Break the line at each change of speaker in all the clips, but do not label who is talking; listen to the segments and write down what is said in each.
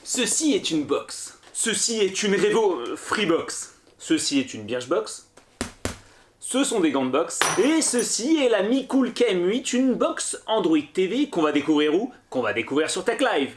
Ceci est une box. Ceci est une Freebox. Ceci est une Birchbox. Ce sont des gants de boxe. Et ceci est la Mi Cool KM8, une box Android TV qu'on va découvrir où? Qu'on va découvrir sur Tech Live.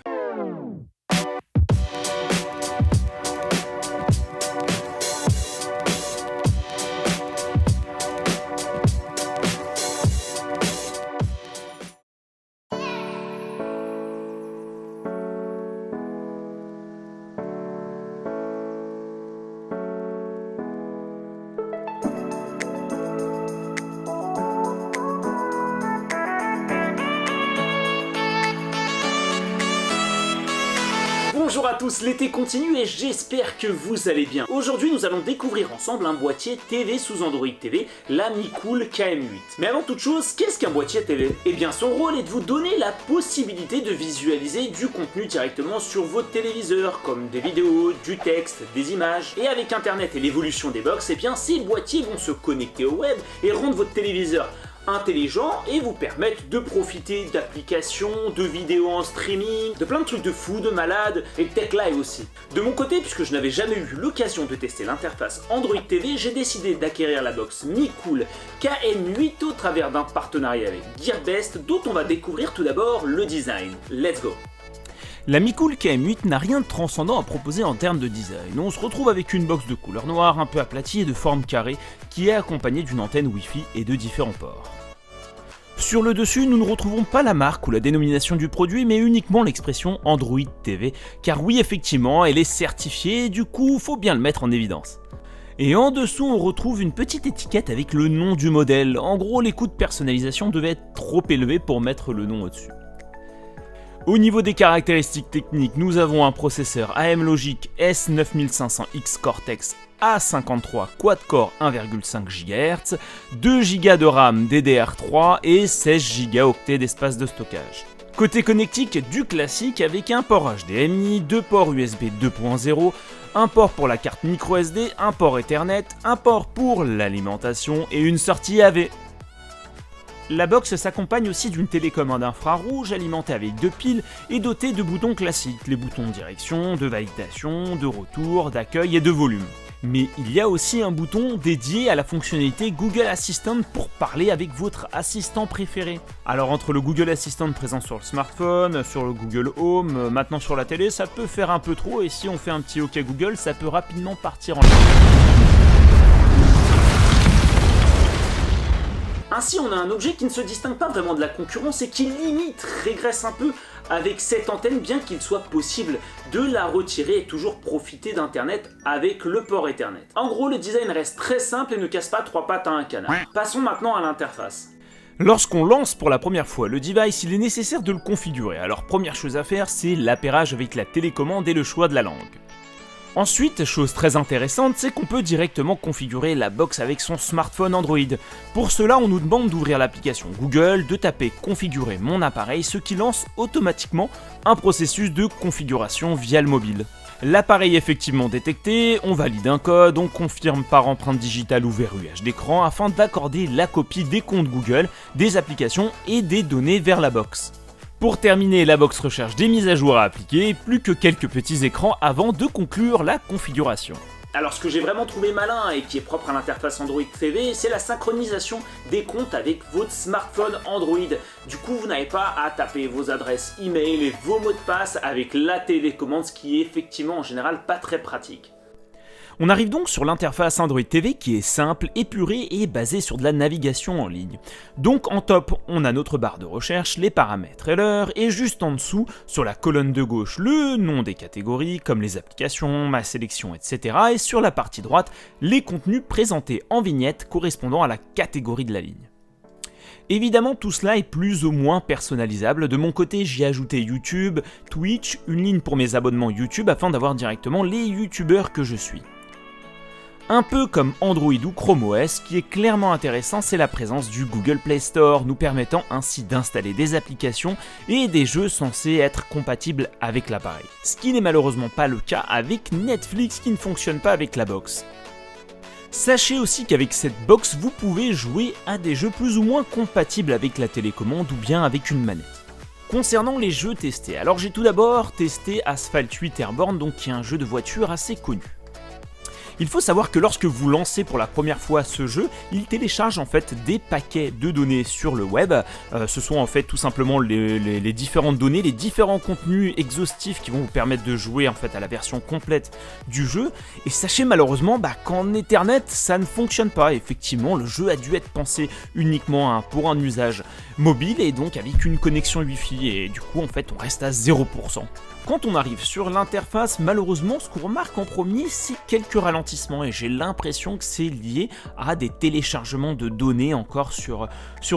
Bonjour à tous, l'été continue et j'espère que vous allez bien. Aujourd'hui nous allons découvrir ensemble un boîtier TV sous Android TV, la Mi Cool KM8. Mais avant toute chose, qu'est-ce qu'un boîtier TV? Eh bien son rôle est de vous donner la possibilité de visualiser du contenu directement sur votre téléviseur, comme des vidéos, du texte, des images. Et avec internet et l'évolution des box, eh bien ces boîtiers vont se connecter au web et rendre votre téléviseur intelligent et vous permettre de profiter d'applications, de vidéos en streaming, de plein de trucs de fou, de malade et de Tech Live aussi. De mon côté, puisque je n'avais jamais eu l'occasion de tester l'interface Android TV, j'ai décidé d'acquérir la box Mi Cool KM8 au travers d'un partenariat avec Gearbest dont on va découvrir tout d'abord le design. Let's go!
La Mi Cool KM8 n'a rien de transcendant à proposer en termes de design. On se retrouve avec une box de couleur noire, un peu aplatie et de forme carrée, qui est accompagnée d'une antenne Wi-Fi et de différents ports. Sur le dessus, nous ne retrouvons pas la marque ou la dénomination du produit, mais uniquement l'expression Android TV, car oui, effectivement, elle est certifiée, et du coup, faut bien le mettre en évidence. Et en dessous, on retrouve une petite étiquette avec le nom du modèle. En gros, les coûts de personnalisation devaient être trop élevés pour mettre le nom au-dessus. Au niveau des caractéristiques techniques, nous avons un processeur AM Logic S9500X Cortex A53 quad-core 1,5 GHz, 2 Go de RAM DDR3 et 16 Go d'espace de stockage. Côté connectique, du classique avec un port HDMI, 2 ports USB 2.0, un port pour la carte microSD, un port Ethernet, un port pour l'alimentation et une sortie AV. La box s'accompagne aussi d'une télécommande infrarouge alimentée avec 2 piles et dotée de boutons classiques, les boutons de direction, de validation, de retour, d'accueil et de volume. Mais il y a aussi un bouton dédié à la fonctionnalité Google Assistant pour parler avec votre assistant préféré. Alors entre le Google Assistant présent sur le smartphone, sur le Google Home, maintenant sur la télé, ça peut faire un peu trop et si on fait un petit OK Google, ça peut rapidement partir en ligne.
Ainsi, on a un objet qui ne se distingue pas vraiment de la concurrence et qui limite régresse un peu avec cette antenne, bien qu'il soit possible de la retirer et toujours profiter d'internet avec le port Ethernet. En gros, le design reste très simple et ne casse pas 3 pattes à un canard. Passons maintenant à l'interface.
Lorsqu'on lance pour la première fois le device, il est nécessaire de le configurer. Alors première chose à faire, c'est l'appairage avec la télécommande et le choix de la langue. Ensuite, chose très intéressante, c'est qu'on peut directement configurer la box avec son smartphone Android. Pour cela, on nous demande d'ouvrir l'application Google, de taper « Configurer mon appareil », ce qui lance automatiquement un processus de configuration via le mobile. L'appareil est effectivement détecté, on valide un code, on confirme par empreinte digitale ou verrouillage d'écran afin d'accorder la copie des comptes Google, des applications et des données vers la box. Pour terminer, la box recherche des mises à jour à appliquer, plus que quelques petits écrans avant de conclure la configuration.
Alors ce que j'ai vraiment trouvé malin et qui est propre à l'interface Android TV, c'est la synchronisation des comptes avec votre smartphone Android. Du coup, vous n'avez pas à taper vos adresses email et vos mots de passe avec la télécommande, ce qui est effectivement en général pas très pratique.
On arrive donc sur l'interface Android TV qui est simple, épurée et basée sur de la navigation en ligne. Donc en top, on a notre barre de recherche, les paramètres et l'heure, et juste en dessous, sur la colonne de gauche, le nom des catégories, comme les applications, ma sélection, etc. Et sur la partie droite, les contenus présentés en vignette correspondant à la catégorie de la ligne. Évidemment, tout cela est plus ou moins personnalisable. De mon côté, j'y ai ajouté YouTube, Twitch, une ligne pour mes abonnements YouTube afin d'avoir directement les youtubeurs que je suis. Un peu comme Android ou Chrome OS, ce qui est clairement intéressant, c'est la présence du Google Play Store, nous permettant ainsi d'installer des applications et des jeux censés être compatibles avec l'appareil. Ce qui n'est malheureusement pas le cas avec Netflix qui ne fonctionne pas avec la box. Sachez aussi qu'avec cette box, vous pouvez jouer à des jeux plus ou moins compatibles avec la télécommande ou bien avec une manette. Concernant les jeux testés, alors j'ai tout d'abord testé Asphalt 8 Airborne, donc qui est un jeu de voiture assez connu. Il faut savoir que lorsque vous lancez pour la première fois ce jeu, il télécharge en fait des paquets de données sur le web. Ce sont en fait tout simplement les différentes données, les différents contenus exhaustifs qui vont vous permettre de jouer en fait à la version complète du jeu. Et sachez malheureusement qu'en Ethernet ça ne fonctionne pas. Effectivement, le jeu a dû être pensé uniquement pour un usage mobile et donc avec une connexion Wi-Fi. Et du coup en fait on reste à 0%. Quand on arrive sur l'interface, malheureusement, ce qu'on remarque en premier, c'est quelques ralentissements et j'ai l'impression que c'est lié à des téléchargements de données encore sur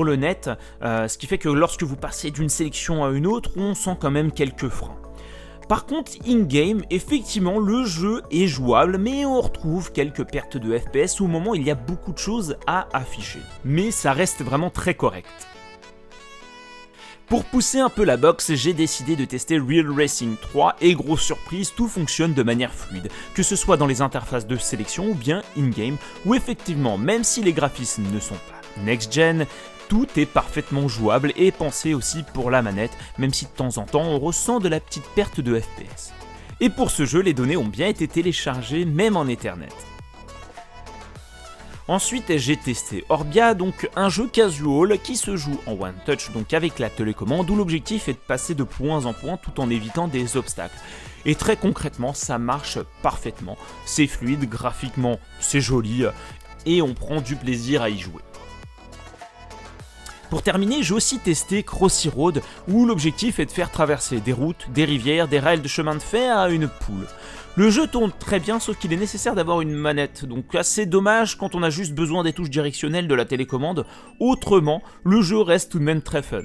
le net, ce qui fait que lorsque vous passez d'une sélection à une autre, on sent quand même quelques freins. Par contre, in-game, effectivement, le jeu est jouable, mais on retrouve quelques pertes de FPS au moment où il y a beaucoup de choses à afficher. Mais ça reste vraiment très correct. Pour pousser un peu la box, j'ai décidé de tester Real Racing 3 et grosse surprise, tout fonctionne de manière fluide, que ce soit dans les interfaces de sélection ou bien in-game, où effectivement, même si les graphismes ne sont pas next-gen, tout est parfaitement jouable et pensé aussi pour la manette, même si de temps en temps on ressent de la petite perte de FPS. Et pour ce jeu, les données ont bien été téléchargées, même en Ethernet. Ensuite, j'ai testé Orbia, donc un jeu casual qui se joue en one touch, donc avec la télécommande, où l'objectif est de passer de point en point tout en évitant des obstacles. Et très concrètement, ça marche parfaitement. C'est fluide, graphiquement, c'est joli, et on prend du plaisir à y jouer. Pour terminer, j'ai aussi testé Crossy Road, où l'objectif est de faire traverser des routes, des rivières, des rails de chemin de fer à une poule. Le jeu tourne très bien, sauf qu'il est nécessaire d'avoir une manette, donc assez dommage quand on a juste besoin des touches directionnelles de la télécommande. Autrement, le jeu reste tout de même très fun.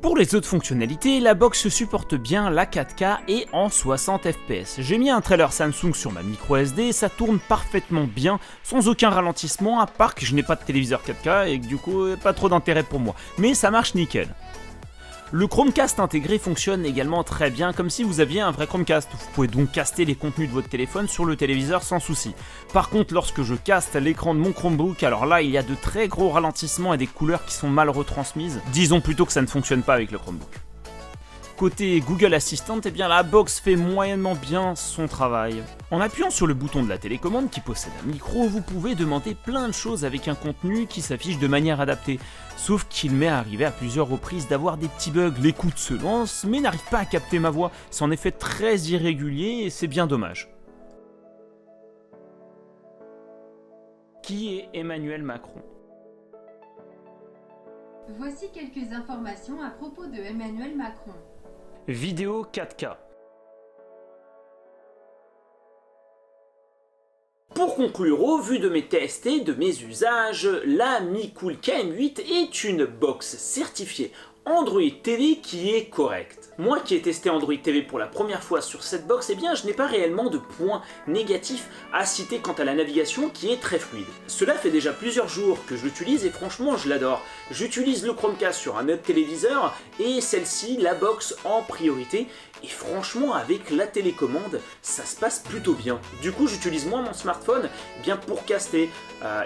Pour les autres fonctionnalités, la box supporte bien la 4K et en 60 fps. J'ai mis un trailer Samsung sur ma micro SD et ça tourne parfaitement bien, sans aucun ralentissement, à part que je n'ai pas de téléviseur 4K et que du coup, pas trop d'intérêt pour moi. Mais ça marche nickel. Le Chromecast intégré fonctionne également très bien, comme si vous aviez un vrai Chromecast. Vous pouvez donc caster les contenus de votre téléphone sur le téléviseur sans souci. Par contre, lorsque je caste l'écran de mon Chromebook, alors là, il y a de très gros ralentissements et des couleurs qui sont mal retransmises. Disons plutôt que ça ne fonctionne pas avec le Chromebook. Côté Google Assistant, eh bien la box fait moyennement bien son travail. En appuyant sur le bouton de la télécommande qui possède un micro, vous pouvez demander plein de choses avec un contenu qui s'affiche de manière adaptée. Sauf qu'il m'est arrivé à plusieurs reprises d'avoir des petits bugs, l'écoute se lance mais n'arrive pas à capter ma voix. C'est en effet très irrégulier et c'est bien dommage. Qui est Emmanuel Macron ?
Voici quelques informations à propos de Emmanuel Macron.
Vidéo 4K.
Pour conclure, au vu de mes tests et de mes usages, la Mi Cool KM8 est une box certifiée Android TV qui est correcte. Moi qui ai testé Android TV pour la première fois sur cette box, eh bien je n'ai pas réellement de points négatifs à citer quant à la navigation qui est très fluide. Cela fait déjà plusieurs jours que je l'utilise et franchement je l'adore. J'utilise le Chromecast sur un autre téléviseur et celle-ci, la box en priorité. Et franchement avec la télécommande, ça se passe plutôt bien. Du coup j'utilise moins mon smartphone bien pour caster.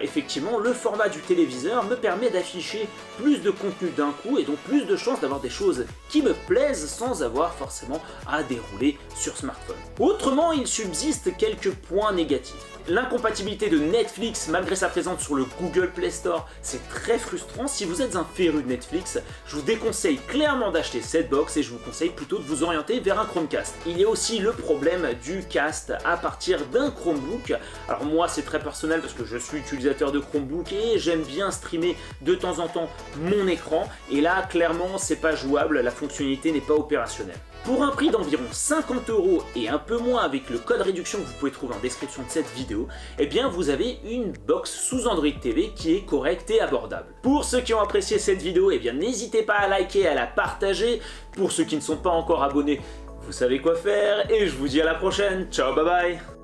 Effectivement le format du téléviseur me permet d'afficher plus de contenu d'un coup et donc plus de chances d'avoir des choses qui me plaisent sans avoir forcément à dérouler sur smartphone. Autrement il subsiste quelques points négatifs. L'incompatibilité de Netflix malgré sa présence sur le Google Play Store, c'est très frustrant. Si vous êtes un féru de Netflix, je vous déconseille clairement d'acheter cette box et je vous conseille plutôt de vous orienter vers un Chromecast. Il y a aussi le problème du cast à partir d'un Chromebook. Alors moi c'est très personnel parce que je suis utilisateur de Chromebook et j'aime bien streamer de temps en temps mon écran et là clairement c'est pas jouable, la fonctionnalité n'est pas opérationnelle. Pour un prix d'environ 50 € et un peu moins avec le code réduction que vous pouvez trouver en description de cette vidéo, eh bien vous avez une box sous Android TV qui est correcte et abordable. Pour ceux qui ont apprécié cette vidéo, eh bien n'hésitez pas à liker, à la partager. Pour ceux qui ne sont pas encore abonnés, vous savez quoi faire et je vous dis à la prochaine. Ciao, bye bye.